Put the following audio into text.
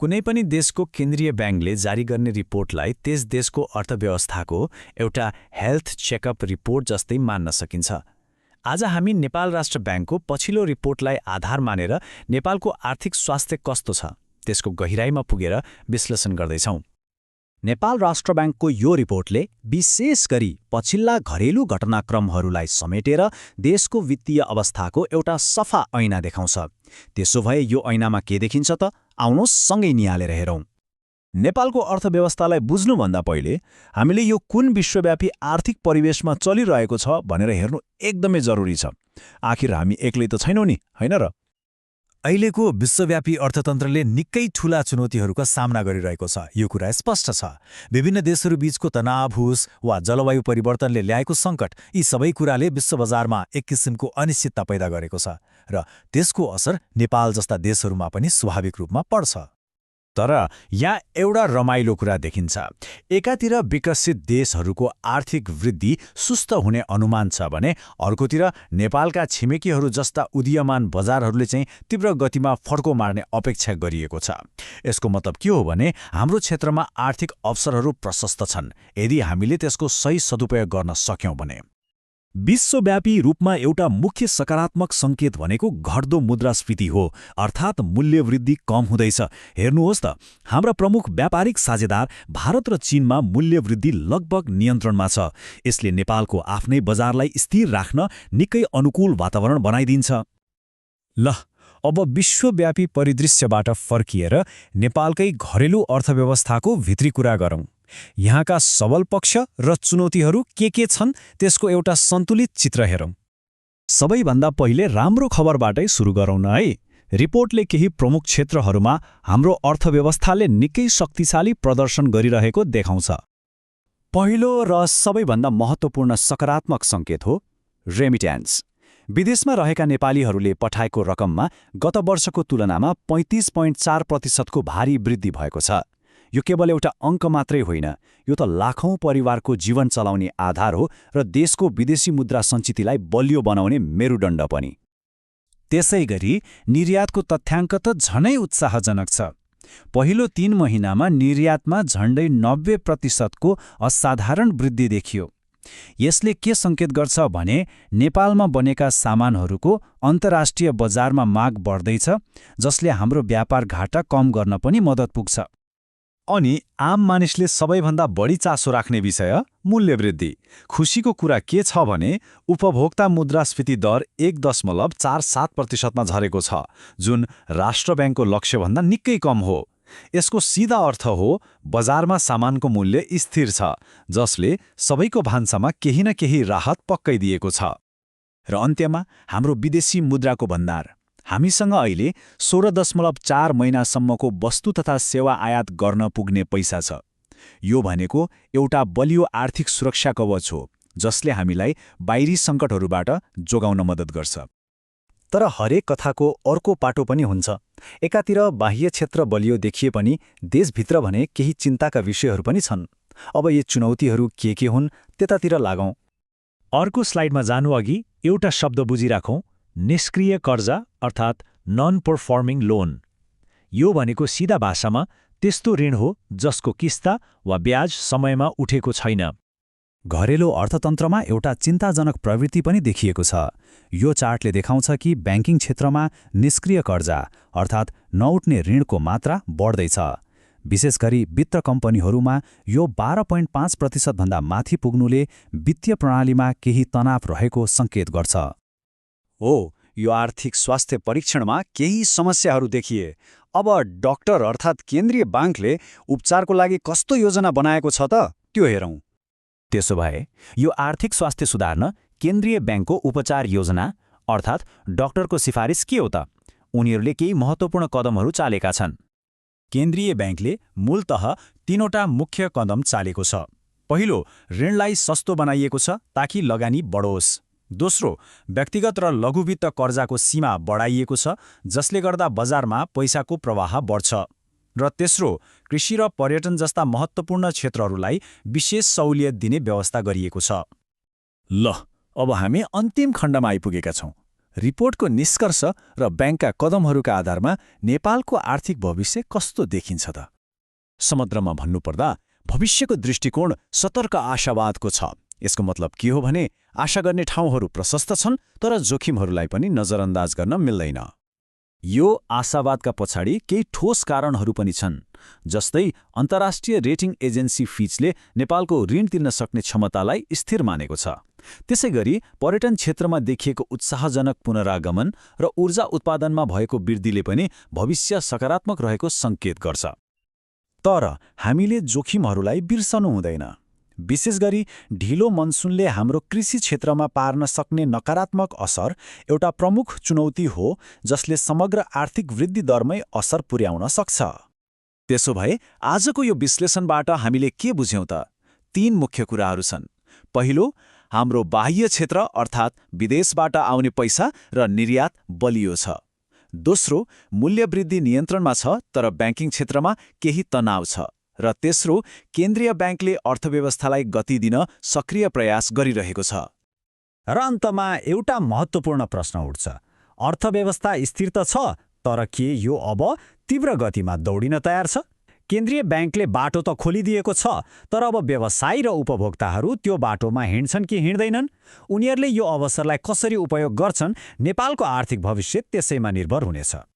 कुनै पनि देशको केन्द्रीय ब्याङ्कले जारी गर्ने रिपोर्टलाई त्यस देशको अर्थव्यवस्थाको एउटा हेल्थ चेकअप रिपोर्ट जस्तै मान्न सकिन्छ। आज हामी नेपाल राष्ट्र ब्याङ्कको पछिल्लो रिपोर्टलाई आधार मानेर नेपालको आर्थिक स्वास्थ्य कस्तो छ त्यसको गहिराईमा पुगेर विश्लेषण गर्दैछौँ। नेपाल राष्ट्र ब्याङ्कको यो रिपोर्टले विशेष गरी पछिल्ला घरेलु घटनाक्रमहरूलाई समेटेर देशको वित्तीय अवस्थाको एउटा सफा ऐना देखाउँछ। त्यसो भए यो ऐनामा के देखिन्छ त? आउनुहोस् सँगै निहालेर हेरौँ। नेपालको अर्थव्यवस्थालाई बुझ्नुभन्दा पहिले हामीले यो कुन विश्वव्यापी आर्थिक परिवेशमा चलिरहेको छ भनेर हेर्नु एकदमै जरुरी छ। आखिर हामी एक्लै त छैनौँ नि, होइन र? अहिलेको विश्वव्यापी अर्थतन्त्रले निकै ठूला चुनौतीहरूको सामना गरिरहेको छ, यो कुरा स्पष्ट छ। विभिन्न देशहरू बीचको तनावहुस वा जलवायु परिवर्तनले ल्याएको सङ्कट, यी सबै कुराले विश्व बजारमा एक किसिमको अनिश्चितता पैदा गरेको छ र त्यसको असर नेपाल जस्ता देशहरूमा पनि स्वाभाविक रूपमा पर्छ। तर यहाँ एउटा रमाइलो कुरा देखिन्छ। एकातिर विकसित देशहरूको आर्थिक वृद्धि सुस्त हुने अनुमान छ भने अर्कोतिर नेपालका छिमेकीहरू जस्ता उदीयमान बजारहरूले चाहिँ तीव्र गतिमा फड्को मार्ने अपेक्षा गरिएको छ। यसको मतलब के हो भने हाम्रो क्षेत्रमा आर्थिक अवसरहरू प्रशस्त छन्, यदि हामीले त्यसको सही सदुपयोग गर्न सक्यौँ भने। विश्वव्यापी रूपमा एउटा मुख्य सकारात्मक सङ्केत भनेको घट्दो मुद्रास्फीति हो, अर्थात् मूल्यवृद्धि कम हुँदैछ। हेर्नुहोस् त, हाम्रा प्रमुख व्यापारिक साझेदार भारत र चीनमा मूल्यवृद्धि लगभग नियन्त्रणमा छ। यसले नेपालको आफ्नै बजारलाई स्थिर राख्न निकै अनुकूल वातावरण बनाइदिन्छ। ल, अब विश्वव्यापी परिदृश्यबाट फर्किएर नेपालकै घरेलु अर्थव्यवस्थाको भित्री कुरा गरौँ। यहाँका सबल पक्ष र चुनौतीहरू के छन् त्यसको एउटा सन्तुलित चित्र हेरौँ। सबैभन्दा पहिले राम्रो खबरबाटै सुरु गरौँ न है। रिपोर्टले केही प्रमुख क्षेत्रहरूमा हाम्रो अर्थव्यवस्थाले निकै शक्तिशाली प्रदर्शन गरिरहेको देखाउँछ। पहिलो र सबैभन्दा महत्त्वपूर्ण सकारात्मक सङ्केत हो रेमिट्यान्स। विदेशमा रहेका नेपालीहरूले पठाएको रकममा गत वर्षको तुलनामा 35.4% भारी वृद्धि भएको छ। यो केवल एउटा अङ्क मात्रै होइन, यो त लाखौं परिवारको जीवन चलाउने आधार हो र देशको विदेशी मुद्रा सञ्चितलाई बलियो बनाउने मेरुदण्ड पनि। त्यसैगरी निर्यातको तथ्याङ्क त झनै उत्साहजनक छ। पहिलो 3 महिनामा निर्यातमा झण्डै 90% असाधारण वृद्धि देखियो। यसले के सङ्केत गर्छ भने नेपालमा बनेका सामानहरूको अन्तर्राष्ट्रिय बजारमा माग बढ्दैछ, जसले हाम्रो व्यापार घाटा कम गर्न पनि मद्दत पुग्छ। अनि आम मानिसले सबैभन्दा बढी चासो राख्ने विषय मूल्यवृद्धि। खुसीको कुरा के छ भने उपभोक्ता मुद्रास्फीति दर 1.47% झरेको छ, जुन राष्ट्र ब्याङ्कको लक्ष्यभन्दा निकै कम हो। यसको सिधा अर्थ हो बजारमा सामानको मूल्य स्थिर छ, जसले सबैको भान्सामा केही न केही राहत पक्कै दिएको छ। र अन्त्यमा हाम्रो विदेशी मुद्राको भण्डार। हामीसँग अहिले 16.4 महिनासम्मको वस्तु तथा सेवा आयात गर्न पुग्ने पैसा छ। यो भनेको एउटा बलियो आर्थिक सुरक्षा कवच हो, जसले हामीलाई बाहिरी सङ्कटहरूबाट जोगाउन मद्दत गर्छ। तर हरेक कथाको अर्को पाटो पनि हुन्छ। एकातिर बाह्य क्षेत्र बलियो देखिए पनि देशभित्र भने केही चिन्ताका विषयहरू पनि छन्। अब यी चुनौतीहरू के हुन् त्यतातिर लागौँ। अर्को स्लाइडमा जानु अघि एउटा शब्द बुझिराखौँ, निष्क्रिय कर्जा अर्थात् नन परफर्मिङ लोन। यो भनेको सिधा भाषामा त्यस्तो ऋण हो जसको किस्ता वा ब्याज समयमा उठेको छैन। घरेलु अर्थतन्त्रमा एउटा चिन्ताजनक प्रवृत्ति पनि देखिएको छ। यो चार्टले देखाउँछ कि ब्याङ्किङ क्षेत्रमा निष्क्रिय कर्जा अर्थात् नउठ्ने ऋणको मात्रा बढ्दैछ। विशेष गरी वित्त कम्पनीहरूमा यो 12.5% भन्दा माथि पुग्नुले वित्तीय प्रणालीमा केही तनाव रहेको सङ्केत गर्छ। यो आर्थिक स्वास्थ्य परीक्षणमा केही समस्याहरू देखिए। अब डाक्टर अर्थात् केन्द्रीय ब्याङ्कले उपचारको लागि कस्तो योजना बनाएको छ त त्यो हेरौँ। त्यसो भए यो आर्थिक स्वास्थ्य सुधार्न केन्द्रीय ब्याङ्कको उपचार योजना अर्थात् डाक्टरको सिफारिस के हो त? उनीहरूले केही महत्त्वपूर्ण कदमहरू चालेका छन्। केन्द्रीय ब्याङ्कले मूलतः 3वटा मुख्य कदम चालेको छ। पहिलो, ऋणलाई सस्तो बनाइएको छ ताकि लगानी बढोस्। दोस्रो, व्यक्तिगत र लघु वित्त कर्जाको सीमा बढाइएको छ, जसले गर्दा बजारमा पैसाको प्रवाह बढ्छ। र तेस्रो, कृषि र पर्यटन जस्ता महत्त्वपूर्ण क्षेत्रहरूलाई विशेष सहुलियत दिने व्यवस्था गरिएको छ। ल, अब हामी अन्तिम खण्डमा आइपुगेका छौँ। रिपोर्टको निष्कर्ष र ब्याङ्कका कदमहरूका आधारमा नेपालको आर्थिक भविष्य कस्तो देखिन्छ त? समग्रमा भन्नुपर्दा भविष्यको दृष्टिकोण सतर्क आशावादको छ। यसको मतलब के हो भने आशा गर्ने ठाउँहरू प्रशस्त छन्, तर जोखिमहरूलाई पनि नजरअन्दाज गर्न मिल्दैन। यो आशावादका पछाडि केही ठोस कारणहरू पनि छन्, जस्तै अन्तर्राष्ट्रिय रेटिङ एजेन्सी फिचले नेपालको ऋण तिर्न सक्ने क्षमतालाई स्थिर मानेको छ। त्यसैगरी पर्यटन क्षेत्रमा देखिएको उत्साहजनक पुनरागमन र ऊर्जा उत्पादनमा भएको वृद्धिले पनि भविष्य सकारात्मक रहेको सङ्केत गर्छ। तर हामीले जोखिमहरूलाई बिर्सनु हुँदैन। विशेष गरी ढिलो मनसुनले हाम्रो कृषि क्षेत्रमा पार्न सक्ने नकारात्मक असर एउटा प्रमुख चुनौती हो, जसले समग्र आर्थिक वृद्धि दरमै असर पुर्याउन सक्छ। त्यसो भए आजको यो विश्लेषणबाट हामीले के बुझ्यौँ त? 3 मुख्य कुराहरू छन्। पहिलो, हाम्रो बाह्य क्षेत्र अर्थात् विदेशबाट आउने पैसा र निर्यात बलियो छ। दोस्रो, मूल्य वृद्धि नियन्त्रणमा छ, तर ब्याङ्किङ क्षेत्रमा केही तनाव छ। र तेस्रो, केन्द्रीय ब्याङ्कले अर्थव्यवस्थालाई गति दिन सक्रिय प्रयास गरिरहेको छ। र अन्तमा एउटा महत्त्वपूर्ण प्रश्न उठ्छ। अर्थव्यवस्था स्थिर त छ, तर के यो अब तीव्र गतिमा दौडिन तयार छ? केन्द्रीय ब्याङ्कले बाटो त खोलिदिएको छ, तर अब व्यवसायी र उपभोक्ताहरू त्यो बाटोमा हिँड्छन् कि हिँड्दैनन्? उनीहरूले यो अवसरलाई कसरी उपयोग गर्छन्? नेपालको आर्थिक भविष्य त्यसैमा निर्भर हुनेछ।